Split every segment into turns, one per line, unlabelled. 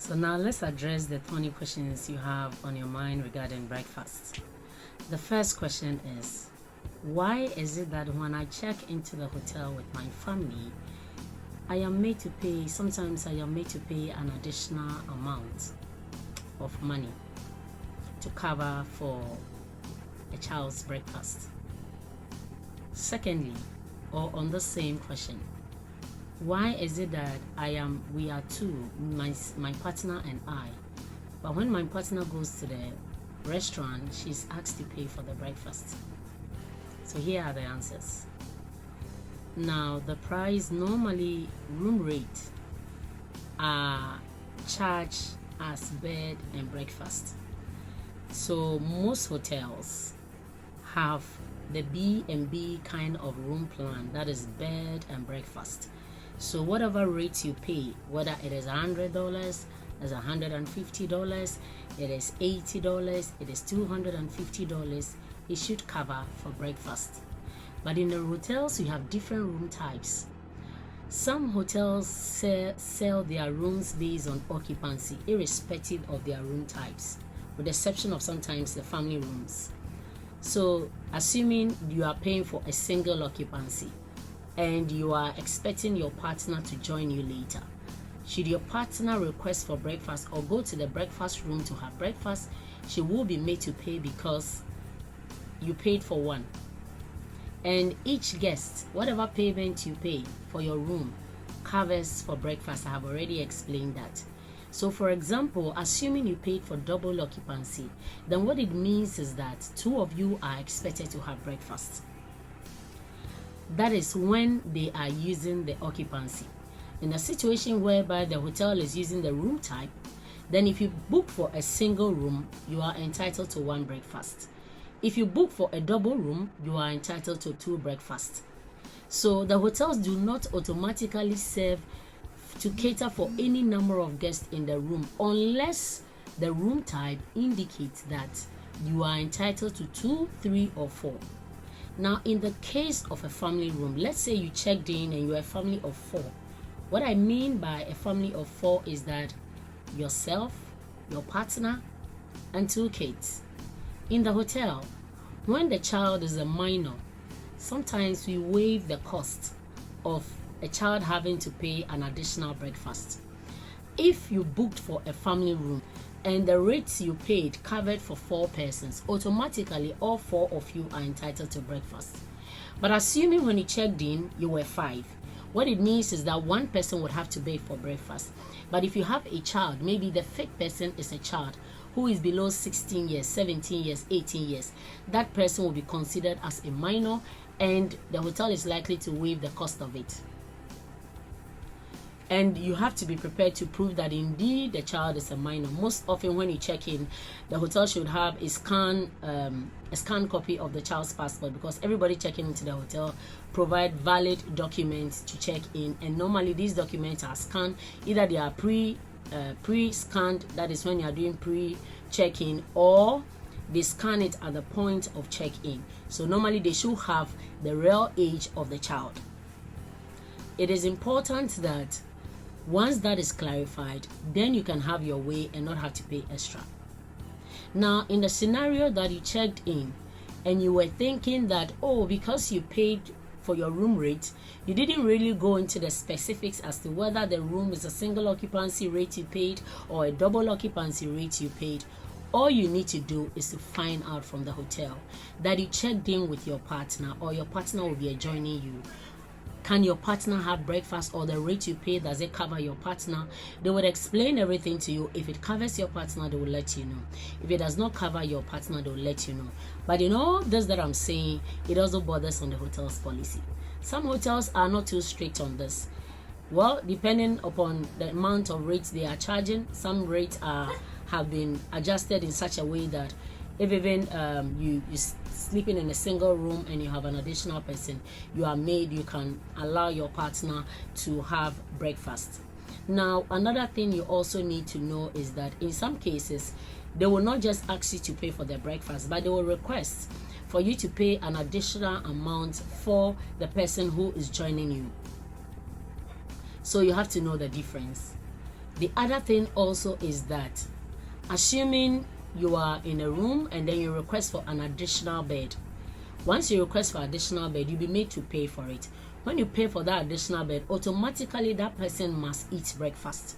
So now let's address the 20 questions you have on your mind regarding breakfast. The first question is, why is it that when I check into the hotel with my family, sometimes I am made to pay an additional amount of money to cover for a child's breakfast? Secondly, or on the same question, why is it that we are two, my partner and I, but when my partner goes to the restaurant, she's asked to pay for the breakfast? So here are the answers. Now, the price, normally room rate are charged as bed and breakfast. So most hotels have the B&B kind of room plan, that is bed and breakfast. So whatever rate you pay, whether it is $100, it's $150, it is $80, it is $250, it should cover for breakfast. But in the hotels, you have different room types. Some hotels sell their rooms based on occupancy, irrespective of their room types, with the exception of sometimes the family rooms. So assuming you are paying for a single occupancy and you are expecting your partner to join you later, should your partner request for breakfast or go to the breakfast room to have breakfast, she will be made to pay because you paid for one. And each guest, whatever payment you pay for your room, covers for breakfast. I have already explained that. So for example, assuming you paid for double occupancy, then what it means is that two of you are expected to have breakfast. That is when they are using the occupancy. In a situation whereby the hotel is using the room type, then if you book for a single room, you are entitled to one breakfast. If you book for a double room, you are entitled to two breakfasts. So the hotels do not automatically serve to cater for any number of guests in the room unless the room type indicates that you are entitled to 2, 3, or 4. Now, in the case of a family room, let's say you checked in and you're a family of 4. What I mean by a family of 4 is that yourself, your partner, and 2 kids. In the hotel, when the child is a minor, sometimes we waive the cost of a child having to pay an additional breakfast. If you booked for a family room and the rates you paid covered for 4 persons, automatically all 4 of you are entitled to breakfast. But assuming when you checked in, you were 5, what it means is that one person would have to pay for breakfast. But if you have a child, maybe the 5th person is a child who is below 16 years, 17 years, 18 years, that person will be considered as a minor and the hotel is likely to waive the cost of it. And you have to be prepared to prove that indeed the child is a minor. Most often when you check in, the hotel should have a scanned copy of the child's passport, because everybody checking into the hotel provide valid documents to check in, and normally these documents are scanned. Either they are pre-scanned, that is when you are doing pre-check-in, or they scan it at the point of check-in. So normally they should have the real age of the child. It is important that once that is clarified, then you can have your way and not have to pay extra. Now, in the scenario that you checked in and you were thinking that, oh, because you paid for your room rate, you didn't really go into the specifics as to whether the room is a single occupancy rate you paid or a double occupancy rate you paid, all you need to do is to find out from the hotel that you checked in with your partner, or your partner will be joining you. Can your partner have breakfast, or the rate you pay, does it cover your partner? They would explain everything to you. If it covers your partner, they will let you know. If it does not cover your partner, they will let you know. But you know, this that I'm saying, it also borders on the hotel's policy. Some hotels are not too strict on this. Well, depending upon the amount of rates they are charging, some rates have been adjusted in such a way that if even you sleeping in a single room and you have an additional person, you can allow your partner to have breakfast. Now, another thing you also need to know is that in some cases, they will not just ask you to pay for their breakfast, but they will request for you to pay an additional amount for the person who is joining you. So you have to know the difference. The other thing also is that, assuming you are in a room and then you request for an additional bed, once you request for additional bed, you'll be made to pay for it. When you pay for that additional bed, automatically that person must eat breakfast.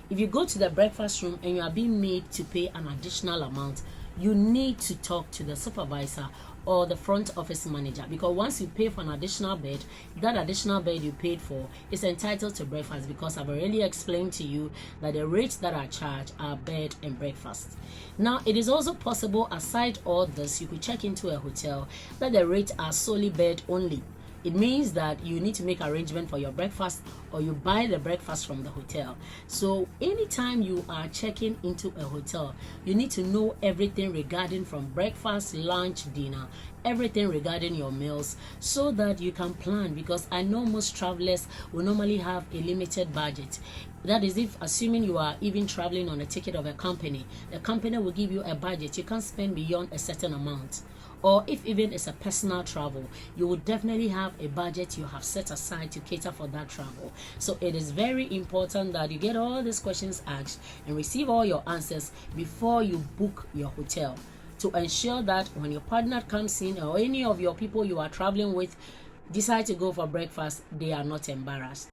If you go to the breakfast room and you are being made to pay an additional amount, you need to talk to the supervisor or the front office manager, because once you pay for an additional bed, that additional bed you paid for is entitled to breakfast, because I've already explained to you that the rates that are charged are bed and breakfast. Now, it is also possible, aside all this, you could check into a hotel that the rates are solely bed only. It means that you need to make arrangement for your breakfast, or you buy the breakfast from the hotel. So anytime you are checking into a hotel, you need to know everything regarding from breakfast, lunch, dinner, everything regarding your meals, so that you can plan, because I know most travelers will normally have a limited budget. That is, if assuming you are even traveling on a ticket of a company, the company will give you a budget. You can't spend beyond a certain amount. Or if even it's a personal travel, you will definitely have a budget you have set aside to cater for that travel. So it is very important that you get all these questions asked and receive all your answers before you book your hotel, to ensure that when your partner comes in, or any of your people you are traveling with decide to go for breakfast, they are not embarrassed.